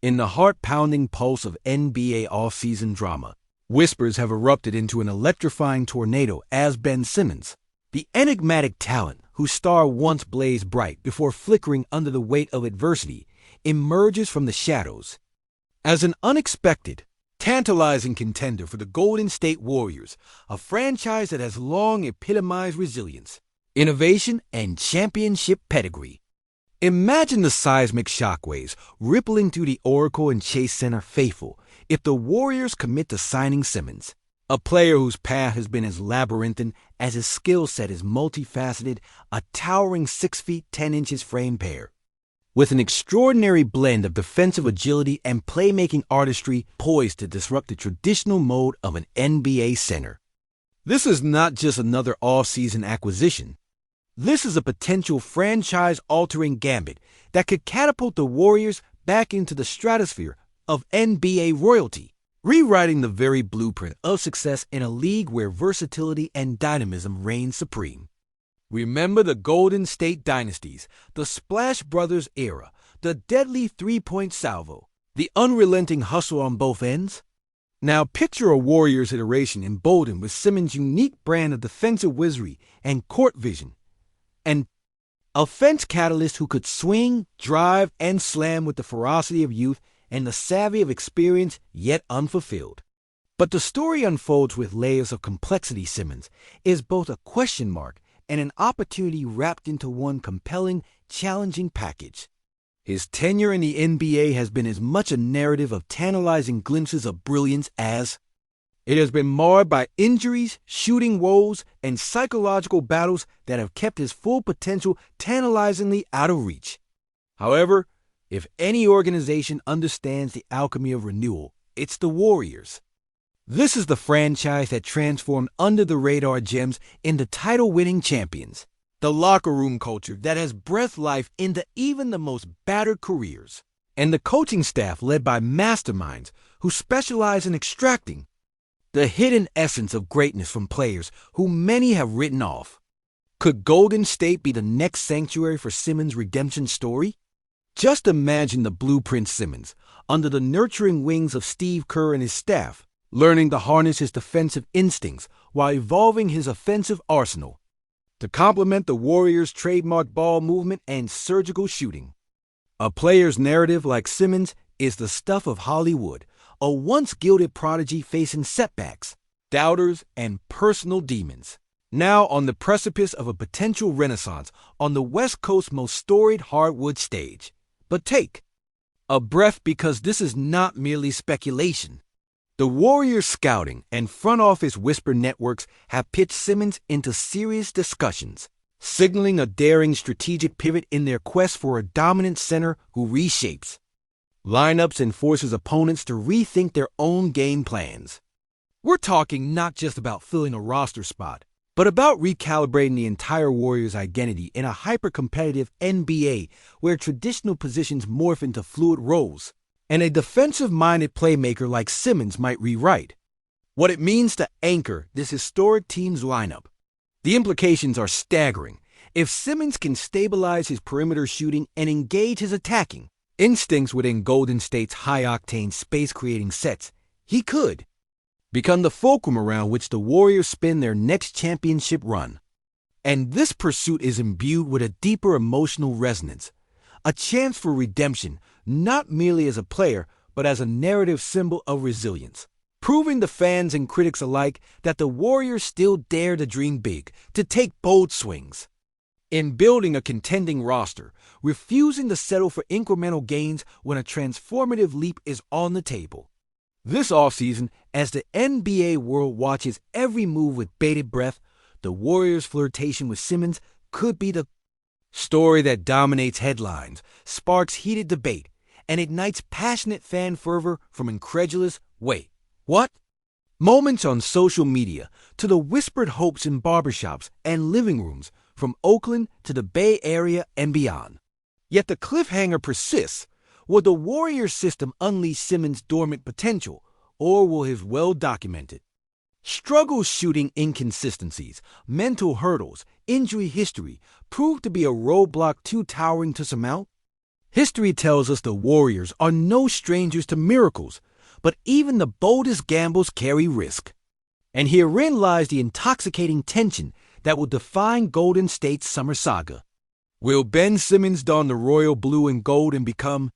In the heart-pounding pulse of NBA off-season drama, whispers have erupted into an electrifying tornado as Ben Simmons, the enigmatic talent whose star once blazed bright before flickering under the weight of adversity, emerges from the shadows. As an unexpected, tantalizing contender for the Golden State Warriors, a franchise that has long epitomized resilience, innovation, and championship pedigree. Imagine the seismic shockwaves rippling through the Oracle and Chase Center faithful if the Warriors commit to signing Simmons, a player whose path has been as labyrinthine as his skill set is multifaceted, a towering 6 feet 10 inches frame pair. With an extraordinary blend of defensive agility and playmaking artistry poised to disrupt the traditional mode of an NBA center. This is not just another off-season acquisition. This is a potential franchise-altering gambit that could catapult the Warriors back into the stratosphere of NBA royalty, rewriting the very blueprint of success in a league where versatility and dynamism reign supreme. Remember the Golden State dynasties, the Splash Brothers era, the deadly three-point salvo, the unrelenting hustle on both ends? Now picture a Warriors iteration emboldened with Simmons' unique brand of defensive wizardry and court vision, an offense catalyst who could swing, drive, and slam with the ferocity of youth and the savvy of experience yet unfulfilled. But the story unfolds with layers of complexity. Simmons is both a question mark and an opportunity wrapped into one compelling, challenging package. His tenure in the NBA has been as much a narrative of tantalizing glimpses of brilliance as it has been marred by injuries, shooting woes, and psychological battles that have kept his full potential tantalizingly out of reach. However, if any organization understands the alchemy of renewal, it's the Warriors. This is the franchise that transformed under-the-radar gems into title-winning champions. The locker room culture that has breathed life into even the most battered careers. And the coaching staff led by masterminds who specialize in extracting the hidden essence of greatness from players who many have written off. Could Golden State be the next sanctuary for Simmons' redemption story? Just imagine the blueprint Simmons, under the nurturing wings of Steve Kerr and his staff, learning to harness his defensive instincts while evolving his offensive arsenal to complement the Warriors' trademark ball movement and surgical shooting. A player's narrative like Simmons is the stuff of Hollywood, a once-gilded prodigy facing setbacks, doubters, and personal demons. Now on the precipice of a potential renaissance on the West Coast's most storied hardwood stage. But take a breath, because this is not merely speculation. The Warriors scouting and front office whisper networks have pitched Simmons into serious discussions, signaling a daring strategic pivot in their quest for a dominant center who reshapes lineups and forces opponents to rethink their own game plans. We're talking not just about filling a roster spot, but about recalibrating the entire Warriors' identity in a hyper-competitive NBA where traditional positions morph into fluid roles, and a defensive-minded playmaker like Simmons might rewrite what it means to anchor this historic team's lineup. The implications are staggering. If Simmons can stabilize his perimeter shooting and engage his attacking instincts within Golden State's high-octane space-creating sets, he could become the fulcrum around which the Warriors spin their next championship run. And this pursuit is imbued with a deeper emotional resonance, a chance for redemption, not merely as a player, but as a narrative symbol of resilience, proving to fans and critics alike that the Warriors still dare to dream big, to take bold swings in building a contending roster, refusing to settle for incremental gains when a transformative leap is on the table. This offseason, as the NBA world watches every move with bated breath, the Warriors' flirtation with Simmons could be the story that dominates headlines, sparks heated debate, and ignites passionate fan fervor from incredulous "wait, what?" moments on social media to the whispered hopes in barbershops and living rooms from Oakland to the Bay Area and beyond. Yet the cliffhanger persists. Will the Warriors system unleash Simmons' dormant potential, or will his well-documented struggles, shooting inconsistencies, mental hurdles, injury history prove to be a roadblock too towering to surmount? History tells us the Warriors are no strangers to miracles, but even the boldest gambles carry risk. And herein lies the intoxicating tension that will define Golden State's summer saga. Will Ben Simmons don the royal blue and gold and become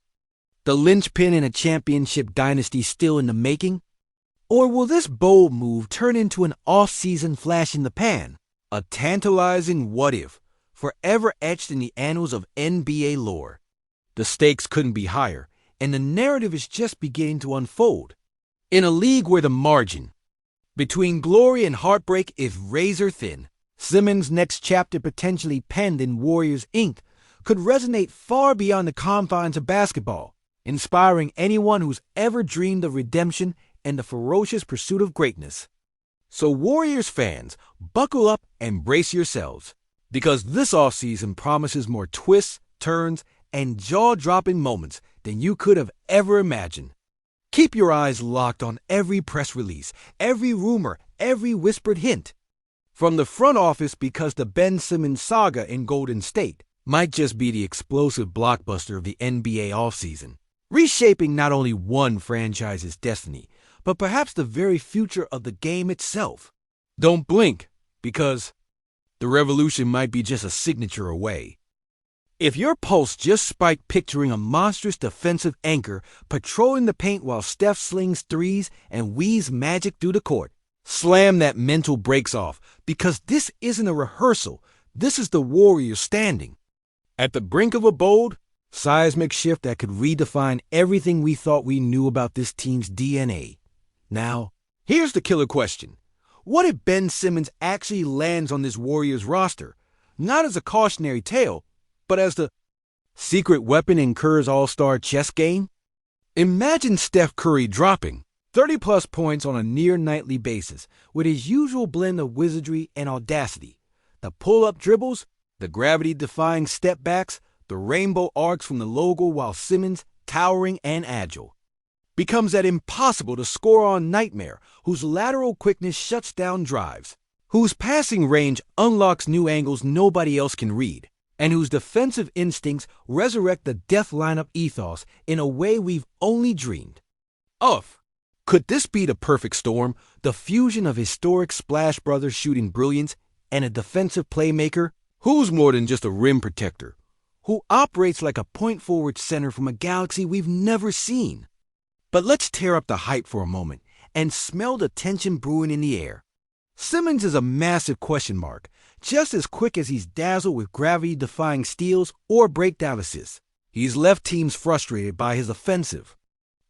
the linchpin in a championship dynasty still in the making? Or will this bold move turn into an off-season flash in the pan, a tantalizing what-if, forever etched in the annals of NBA lore? The stakes couldn't be higher, and the narrative is just beginning to unfold. In a league where the margin between glory and heartbreak is razor-thin, Simmons' next chapter, potentially penned in Warriors ink, could resonate far beyond the confines of basketball, inspiring anyone who's ever dreamed of redemption and the ferocious pursuit of greatness. So Warriors fans, buckle up and brace yourselves, because this offseason promises more twists, turns, and jaw-dropping moments than you could have ever imagined. Keep your eyes locked on every press release, every rumor, every whispered hint from the front office, because the Ben Simmons saga in Golden State might just be the explosive blockbuster of the NBA offseason, reshaping not only one franchise's destiny, but perhaps the very future of the game itself. Don't blink, because the revolution might be just a signature away. If your pulse just spiked picturing a monstrous defensive anchor patrolling the paint while Steph slings threes and weaves magic through the court, slam that mental brakes off, because this isn't a rehearsal. This is the Warriors standing at the brink of a bold, seismic shift that could redefine everything we thought we knew about this team's DNA. Now, here's the killer question. What if Ben Simmons actually lands on this Warriors roster, not as a cautionary tale, but as the secret weapon in Kerr's all-star chess game? Imagine Steph Curry dropping 30-plus points on a near-nightly basis with his usual blend of wizardry and audacity. The pull-up dribbles, the gravity-defying step-backs, the rainbow arcs from the logo, while Simmons, towering and agile, becomes that impossible-to-score-on nightmare whose lateral quickness shuts down drives, whose passing range unlocks new angles nobody else can read, and whose defensive instincts resurrect the death lineup ethos in a way we've only dreamed of. Could this be the perfect storm, the fusion of historic Splash Brothers shooting brilliance and a defensive playmaker who's more than just a rim protector, who operates like a point-forward center from a galaxy we've never seen? But let's tear up the hype for a moment and smell the tension brewing in the air. Simmons is a massive question mark, just as quick as he's dazzled with gravity-defying steals or breakdown assists. He's left teams frustrated by his offensive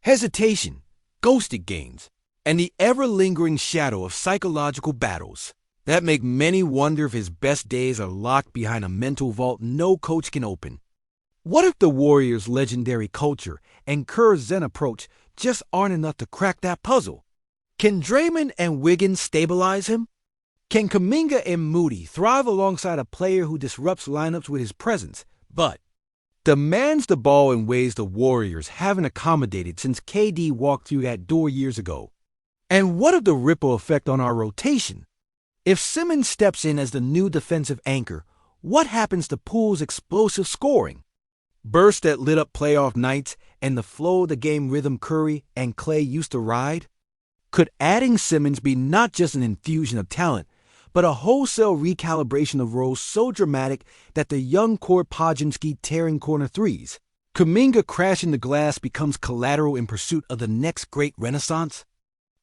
hesitation, ghosted games, and the ever-lingering shadow of psychological battles that make many wonder if his best days are locked behind a mental vault no coach can open. What if the Warriors' legendary culture and Kerr's Zen approach just aren't enough to crack that puzzle? Can Draymond and Wiggins stabilize him? Can Kuminga and Moody thrive alongside a player who disrupts lineups with his presence, but demands the ball in ways the Warriors haven't accommodated since KD walked through that door years ago? And what of the ripple effect on our rotation? If Simmons steps in as the new defensive anchor, what happens to Poole's explosive scoring, burst that lit up playoff nights, and the flow of the game rhythm Curry and Klay used to ride? Could adding Simmons be not just an infusion of talent, but a wholesale recalibration of roles so dramatic that the young core Podziemski tearing corner threes, Kuminga crashing the glass becomes collateral in pursuit of the next great renaissance?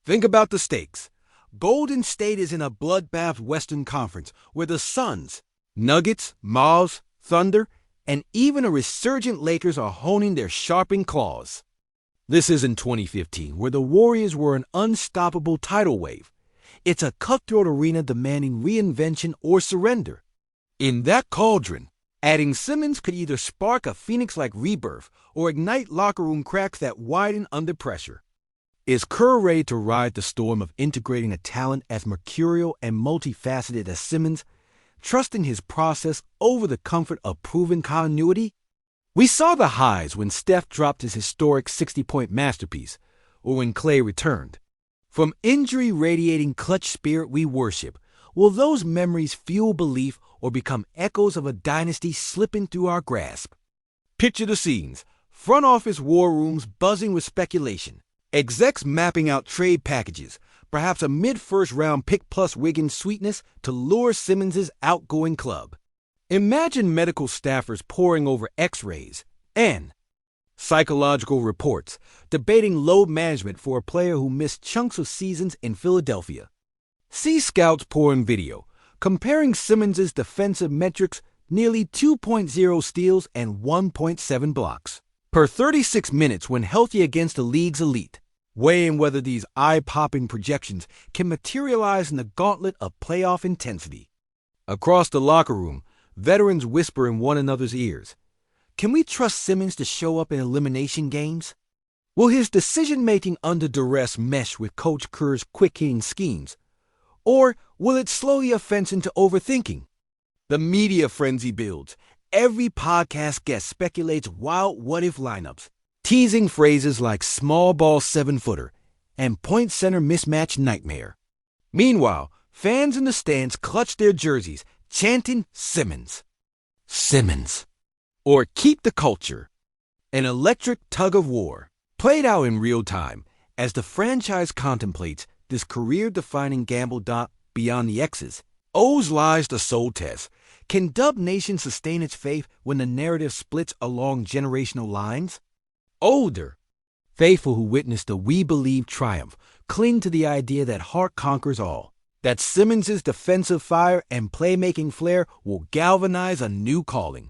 Think about the stakes. Golden State is in a bloodbath Western Conference where the Suns, Nuggets, Mavs, Thunder, and even a resurgent Lakers are honing their sharpened claws. This isn't 2015, where the Warriors were an unstoppable tidal wave. It's a cutthroat arena demanding reinvention or surrender. In that cauldron, adding Simmons could either spark a phoenix-like rebirth or ignite locker room cracks that widen under pressure. Is Kerr ready to ride the storm of integrating a talent as mercurial and multifaceted as Simmons, trusting his process over the comfort of proven continuity? We saw the highs when Steph dropped his historic 60-point masterpiece, or when Klay returned. From injury-radiating clutch spirit we worship, will those memories fuel belief or become echoes of a dynasty slipping through our grasp? Picture the scenes. Front office war rooms buzzing with speculation. Execs mapping out trade packages, perhaps a mid-first round pick plus Wiggins sweetness to lure Simmons' outgoing club. Imagine medical staffers poring over x-rays and psychological reports, debating load management for a player who missed chunks of seasons in Philadelphia. See scouts pouring video, comparing Simmons' defensive metrics, nearly 2.0 steals and 1.7 blocks per 36 minutes when healthy against the league's elite, weighing whether these eye-popping projections can materialize in the gauntlet of playoff intensity. Across the locker room, veterans whisper in one another's ears. Can we trust Simmons to show up in elimination games? Will his decision-making under duress mesh with Coach Kerr's quick-hitting schemes? Or will it slowly offense into overthinking? The media frenzy builds. Every podcast guest speculates wild what-if lineups, teasing phrases like small ball 7-footer and point center mismatch nightmare. Meanwhile, fans in the stands clutch their jerseys, chanting Simmons. Simmons. Or keep the culture. An electric tug-of-war, played out in real time as the franchise contemplates this career-defining gamble. Beyond the X's, O's lies the soul test. Can Dub Nation sustain its faith when the narrative splits along generational lines? Older, faithful who witnessed the We Believe triumph cling to the idea that heart conquers all, that Simmons' defensive fire and playmaking flair will galvanize a new calling.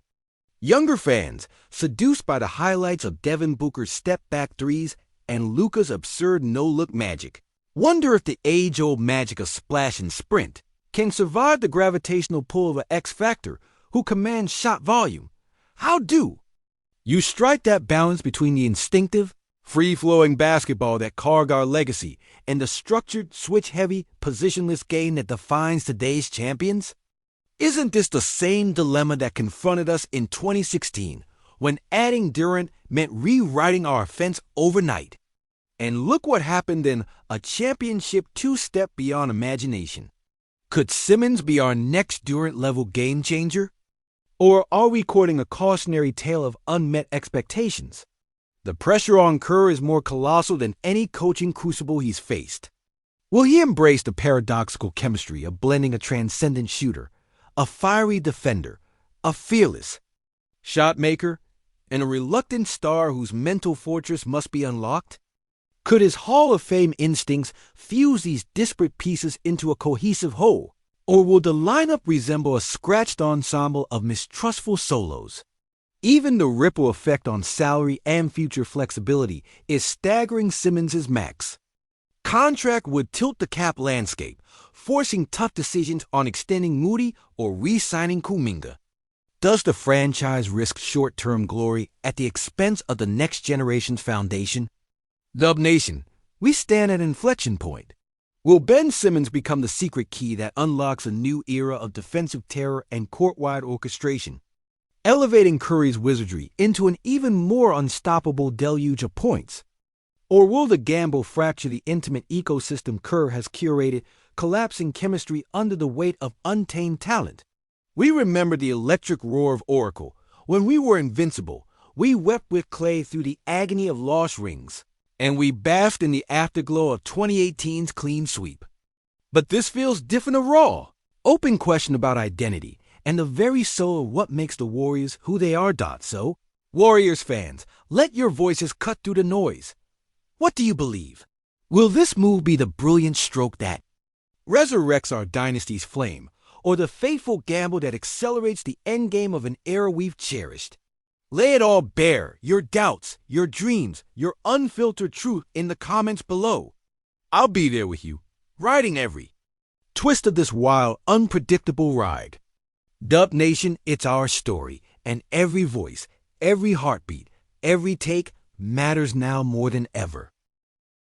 Younger fans, seduced by the highlights of Devin Booker's step-back threes and Luka's absurd no-look magic, wonder if the age-old magic of splash and sprint can survive the gravitational pull of an X-Factor who commands shot volume. How do you strike that balance between the instinctive, free-flowing basketball that carved our legacy and the structured, switch-heavy, positionless game that defines today's champions? Isn't this the same dilemma that confronted us in 2016 when adding Durant meant rewriting our offense overnight? And look what happened in a championship two-step beyond imagination. Could Simmons be our next Durant-level game changer? Or are we courting a cautionary tale of unmet expectations? The pressure on Kerr is more colossal than any coaching crucible he's faced. Will he embrace the paradoxical chemistry of blending a transcendent shooter, a fiery defender, a fearless shot maker, and a reluctant star whose mental fortress must be unlocked? Could his Hall of Fame instincts fuse these disparate pieces into a cohesive whole? Or will the lineup resemble a scratched ensemble of mistrustful solos? Even the ripple effect on salary and future flexibility is staggering Simmons' max. Contract would tilt the cap landscape, forcing tough decisions on extending Moody or re-signing Kuminga. Does the franchise risk short-term glory at the expense of the next generation's foundation? Dub Nation, we stand at an inflection point. Will Ben Simmons become the secret key that unlocks a new era of defensive terror and court-wide orchestration, elevating Curry's wizardry into an even more unstoppable deluge of points? Or will the gamble fracture the intimate ecosystem Kerr has curated, collapsing chemistry under the weight of untamed talent? We remember the electric roar of Oracle. When we were invincible, we wept with Clay through the agony of lost rings, and we basked in the afterglow of 2018's clean sweep. But this feels different or raw. Open question about identity and the very soul of what makes the Warriors who they are. So, Warriors fans, let your voices cut through the noise. What do you believe? Will this move be the brilliant stroke that resurrects our dynasty's flame, or the fateful gamble that accelerates the endgame of an era we've cherished? Lay it all bare, your doubts, your dreams, your unfiltered truth in the comments below. I'll be there with you, riding every twist of this wild, unpredictable ride. Dub Nation, it's our story, and every voice, every heartbeat, every take matters now more than ever.